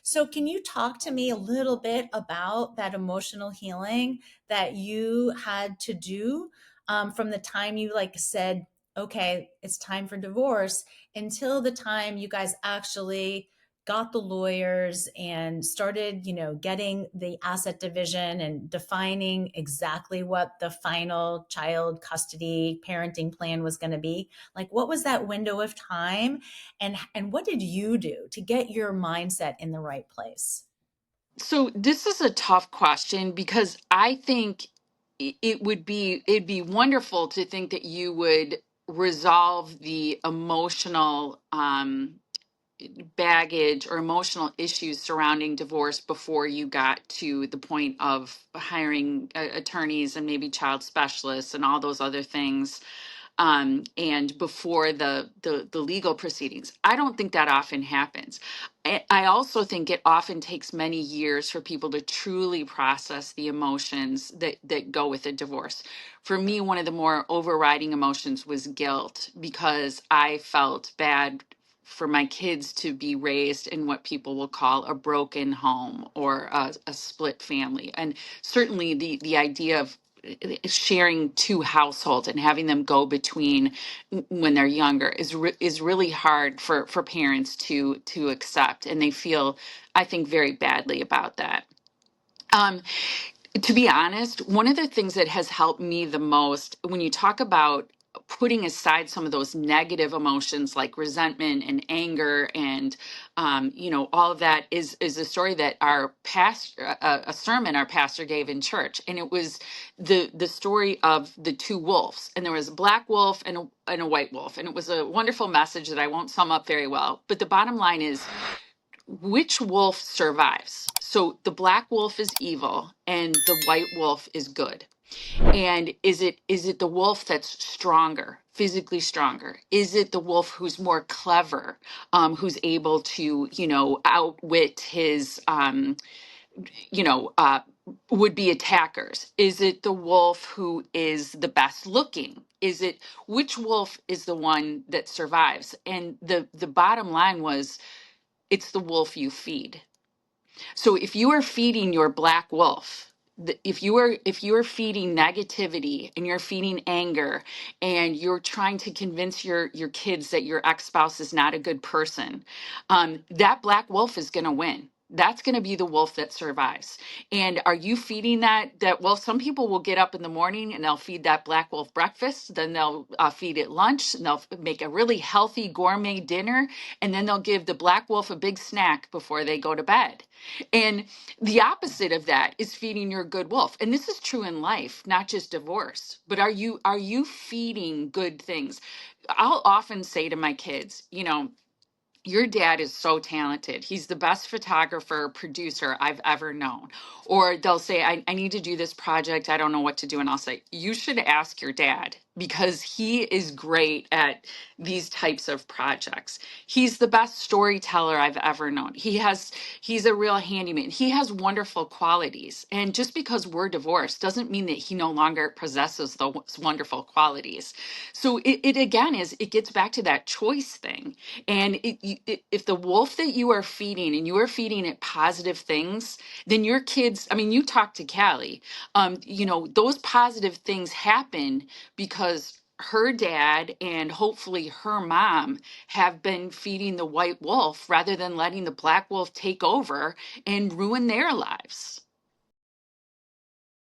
So, can you talk to me a little bit about that emotional healing that you had to do from the time you like said, okay, it's time for divorce until the time you guys actually got the lawyers and started, getting the asset division and defining exactly what the final child custody parenting plan was going to be? Like, what was that window of time, and what did you do to get your mindset in the right place? So this is a tough question because I think it'd be wonderful to think that you would resolve the emotional baggage or emotional issues surrounding divorce before you got to the point of hiring attorneys and maybe child specialists and all those other things, and before the legal proceedings. I don't think that often happens. I also think it often takes many years for people to truly process the emotions that go with a divorce. For me, one of the more overriding emotions was guilt because I felt bad for my kids to be raised in what people will call a broken home or a split family. And certainly the idea of sharing two households and having them go between when they're younger is really hard for parents to accept, and they feel, I think, very badly about that. Um, to be honest, one of the things that has helped me the most when you talk about putting aside some of those negative emotions like resentment and anger and all of that is a story that our pastor, a sermon our pastor gave in church, and it was the story of the two wolves, and there was a black wolf and a white wolf, and it was a wonderful message that I won't sum up very well, but the bottom line is, which wolf survives? So the black wolf is evil and the white wolf is good. And is it the wolf that's stronger, physically stronger? Is it the wolf who's more clever, who's able to, outwit his, you know, uh, would be attackers? Is it the wolf who is the best looking? Is it, which wolf is the one that survives? And the bottom line was, it's the wolf you feed. So if you are feeding your black wolf, if you are feeding negativity and you're feeding anger and you're trying to convince your kids that your ex-spouse is not a good person, that black wolf is going to win. That's going to be the wolf that survives. And are you feeding that wolf? Some people will get up in the morning and they'll feed that black wolf breakfast, then they'll feed it lunch, and they'll make a really healthy gourmet dinner, and then they'll give the black wolf a big snack before they go to bed. And the opposite of that is feeding your good wolf. And this is true in life, not just divorce. But are you feeding good things? I'll often say to my kids, your dad is so talented. He's the best photographer, producer I've ever known. Or they'll say, I need to do this project. I don't know what to do. And I'll say, you should ask your dad because he is great at these types of projects. He's the best storyteller I've ever known. He's a real handyman. He has wonderful qualities. And just because we're divorced doesn't mean that he no longer possesses those wonderful qualities. So it again it gets back to that choice thing. And if the wolf that you are feeding and you are feeding it positive things, then your kids, I mean, you talk to Callie, those positive things happen because her dad and hopefully her mom have been feeding the white wolf rather than letting the black wolf take over and ruin their lives.